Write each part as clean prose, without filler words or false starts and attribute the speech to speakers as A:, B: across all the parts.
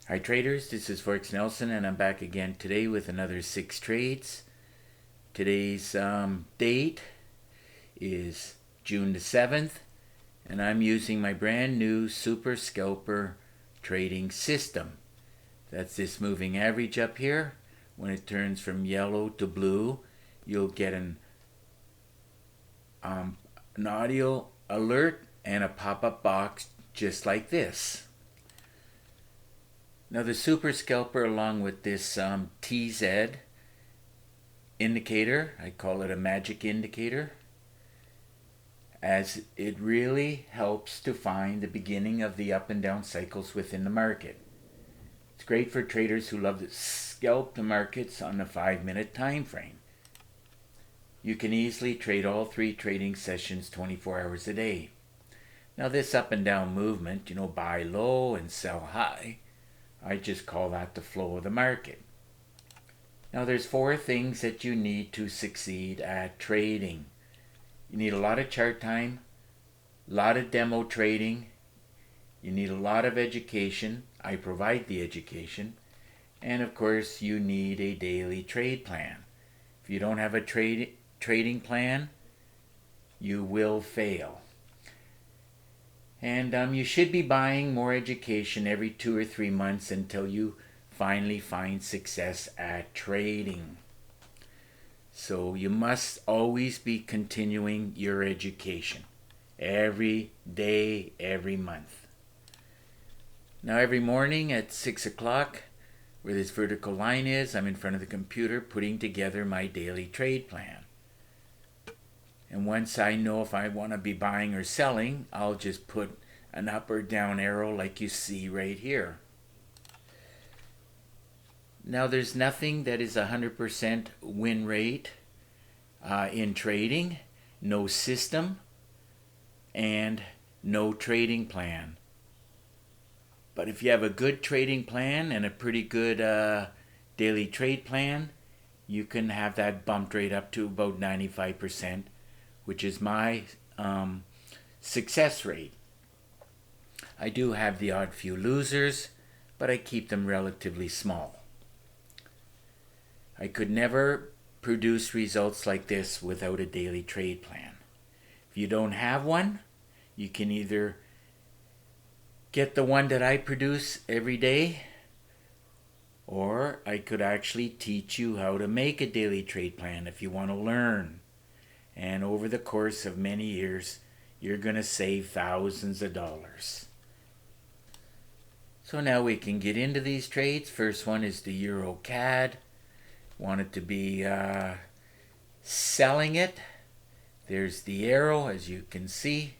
A: Hi traders, this is Forex Nelson and I'm back again today with another 6 trades. Today's date is June the 7th and I'm using my brand new Super Scalper trading system. That's this moving average up here. When it turns from yellow to blue, you'll get an audio alert and a pop-up box just like this. Now the Super Scalper, along with this TZ indicator, I call it a magic indicator, as it really helps to find the beginning of the up and down cycles within the market. It's great for traders who love to scalp the markets on the 5-minute time frame. You can easily trade all 3 trading sessions 24 hours a day. Now this up and down movement, buy low and sell high, I just call that the flow of the market. Now there's 4 things that you need to succeed at trading. You need a lot of chart time, a lot of demo trading, you need a lot of education. I provide the education. And of course you need a daily trade plan. If you don't have a trading plan, you will fail. And you should be buying more education every 2 or 3 months until you finally find success at trading. So you must always be continuing your education every day, every month. Now every morning at 6 o'clock, where this vertical line is, I'm in front of the computer putting together my daily trade plan. And once I know if I want to be buying or selling, I'll just put an up or down arrow like you see right here. Now there's nothing that is 100% win rate in trading, no system, and no trading plan. But if you have a good trading plan and a pretty good daily trade plan, you can have that bumped right up to about 95%. Which is my success rate. I do have the odd few losers, but I keep them relatively small. I could never produce results like this without a daily trade plan. If you don't have one, you can either get the one that I produce every day, or I could actually teach you how to make a daily trade plan if you want to learn. And over the course of many years, you're going to save thousands of dollars. So now we can get into these trades. First one is the Eurocad. Want it to be selling it. There's the arrow, as you can see.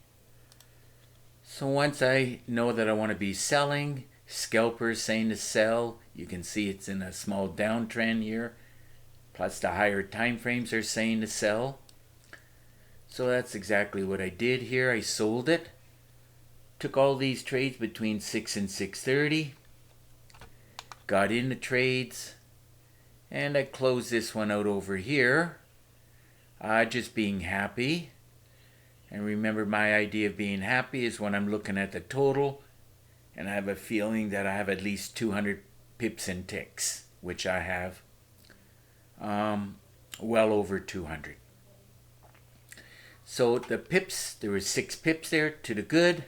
A: So once I know that I want to be selling, Scalper is saying to sell. You can see it's in a small downtrend here. Plus the higher time frames are saying to sell. So that's exactly what I did here. I sold it. Took all these trades between 6 and 6:30. Got into trades. And I closed this one out over here. Just being happy. And remember, my idea of being happy is when I'm looking at the total and I have a feeling that I have at least 200 pips and ticks, which I have well over 200. So the pips, there were 6 pips there to the good,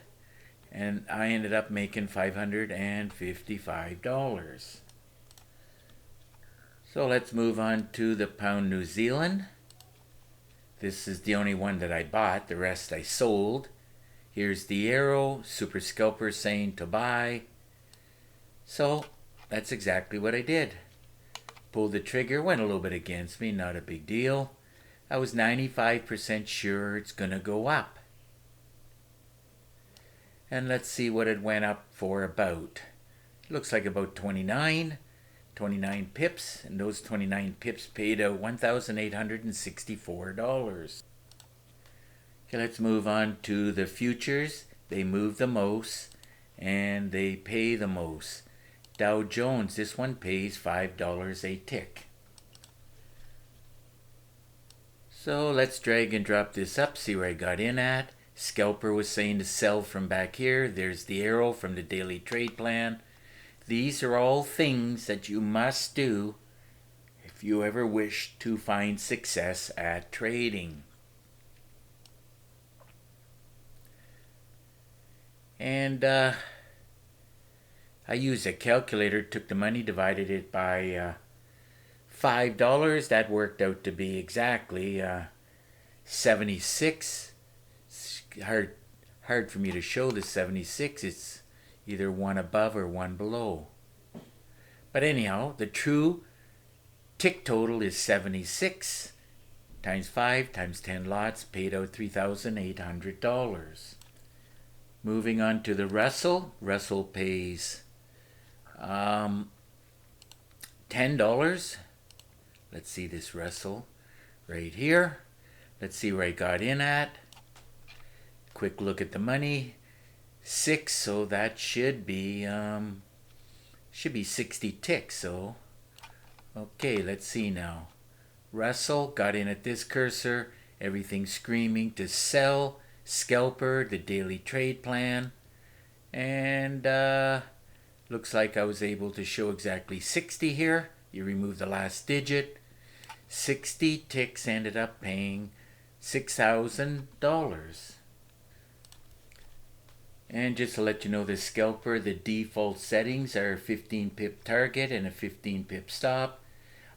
A: and I ended up making $555. So let's move on to the pound New Zealand. This is the only one that I bought, the rest I sold. Here's the arrow, Super Scalper saying to buy. So that's exactly what I did. Pulled the trigger, went a little bit against me, not a big deal. I was 95% sure it's going to go up. And let's see what it went up for about. Looks like about 29 pips, and those 29 pips paid out $1,864. Okay, let's move on to the futures. They move the most, and they pay the most. Dow Jones, this one pays $5 a tick. So let's drag and drop this up, see where I got in at. Scalper was saying to sell from back here. There's the arrow from the daily trade plan. these are all things that you must do if you ever wish to find success at trading. And I used a calculator, took the money, divided it by $5. That worked out to be exactly 76. It's hard for me to show the 76. It's either one above or one below. But anyhow, the true tick total is 76 times 5 times 10 lots, paid out $3,800. Moving on to the Russell. Russell pays $10. Let's see this Russell right here. Let's see where I got in at. Quick look at the money. 6, so that should be 60 ticks. So okay, let's see now. Russell got in at this cursor. Everything screaming to sell. Scalper, the daily trade plan, and looks like I was able to show exactly 60 here. You remove the last digit. 60 ticks ended up paying $6,000. And just to let you know, the scalper, the default settings are a 15 pip target and a 15 pip stop.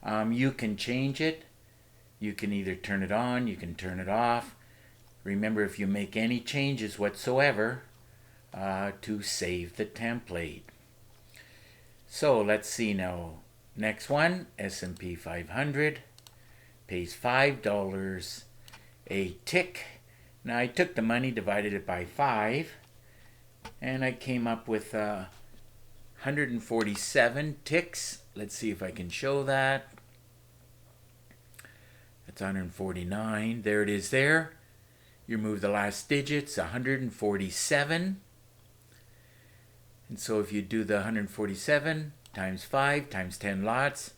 A: You can change it. You can either turn it on, you can turn it off. Remember, if you make any changes whatsoever, to save the template. So let's see now. Next one, S&P 500 pays $5 a tick. Now I took the money, divided it by 5, and I came up with 147 ticks. Let's see if I can show that. That's 149. There it is there. You remove the last digits, 147. And so if you do the 147 times 5 times 10 lots,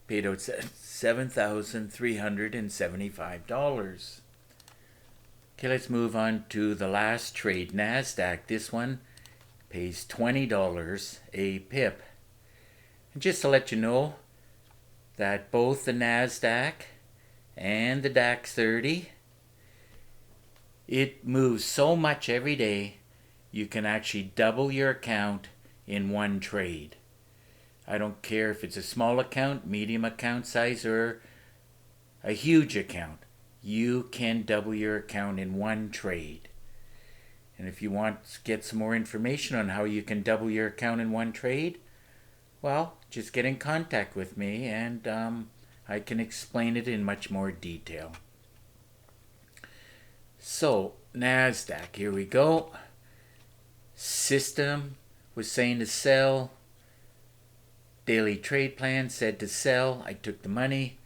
A: paid out $7,375. Okay, let's move on to the last trade, NASDAQ. This one pays $20 a pip. And just to let you know that both the NASDAQ and the DAX 30, it moves so much every day, you can actually double your account in one trade. I don't care if it's a small account, medium account size, or a huge account. You can double your account in one trade. And if you want to get some more information on how you can double your account in one trade, well, just get in contact with me and I can explain it in much more detail. So, NASDAQ, here we go. System was saying to sell. Daily trade plan said to sell. I took the money,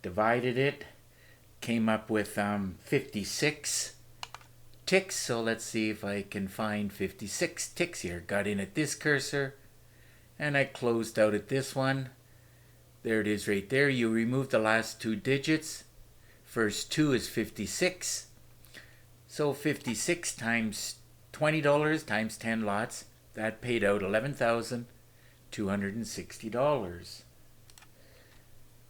A: divided it, came up with 56 ticks. So let's see if I can find 56 ticks here. Got in at this cursor, and I closed out at this one. There it is right there. You remove the last 2 digits. First 2 is 56. So 56 times $20 times 10 lots, that paid out $11,260.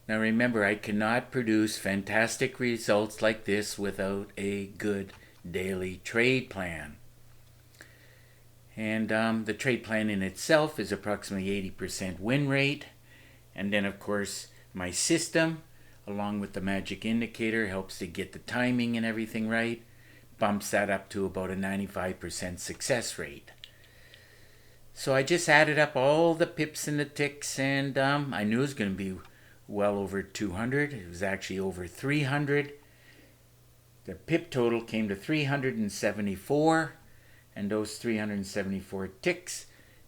A: Now remember, I cannot produce fantastic results like this without a good daily trade plan. And the trade plan in itself is approximately 80% win rate. And then of course my system, along with the magic indicator, helps to get the timing and everything right. Bumps that up to about a 95% success rate. So I just added up all the pips and the ticks, and I knew it was going to be well over 200. It was actually over 300. The pip total came to 374, and those 374 ticks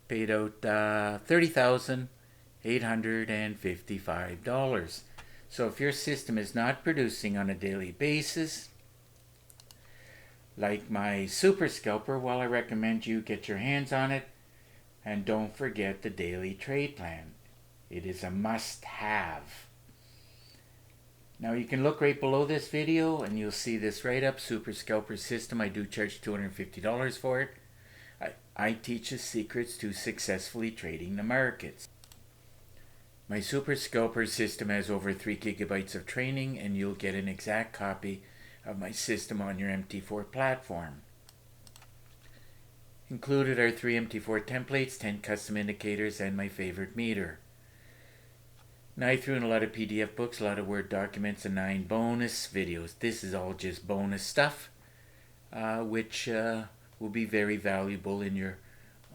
A: paid out $30,855. So if your system is not producing on a daily basis, like my Super Scalper, well, I recommend you get your hands on it, and don't forget the daily trade plan. It is a must-have. Now you can look right below this video and you'll see this write-up, Super Scalper system. I do charge $250 for it. I teach the secrets to successfully trading the markets. My Super Scalper system has over 3 gigabytes of training, and you'll get an exact copy of my system on your MT4 platform. Included are 3 MT4 templates, 10 custom indicators, and my favorite meter. Now I threw in a lot of PDF books, a lot of Word documents, and 9 bonus videos. This is all just bonus stuff, which will be very valuable in your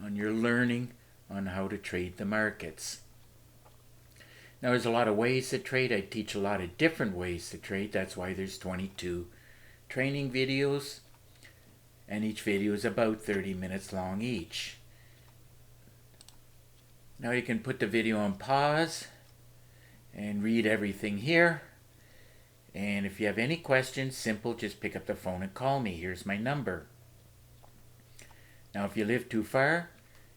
A: learning on how to trade the markets. Now there's a lot of ways to trade. I teach a lot of different ways to trade. That's why there's 22 training videos, and each video is about 30 minutes long each. Now you can put the video on pause and read everything here. And if you have any questions, simple, just pick up the phone and call me. Here's my number. Now if you live too far,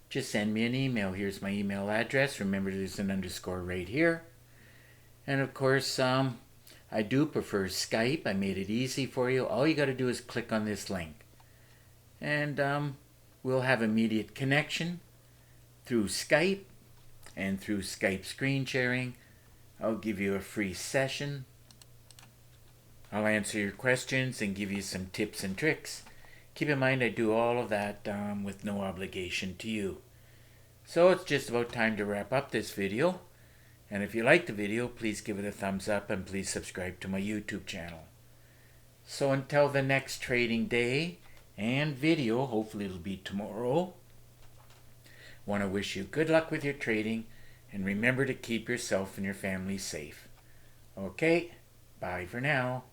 A: just send me an email. Here's my email address. Remember, there's an underscore right here. And of course, I do prefer Skype. I made it easy for you. All you got to do is click on this link. And we'll have immediate connection through Skype and through Skype screen sharing. I'll give you a free session. I'll answer your questions and give you some tips and tricks. Keep in mind, I do all of that with no obligation to you. So it's just about time to wrap up this video. And if you like the video, please give it a thumbs up and please subscribe to my YouTube channel. So until the next trading day and video, hopefully it'll be tomorrow, want to wish you good luck with your trading, and remember to keep yourself and your family safe. Okay, bye for now.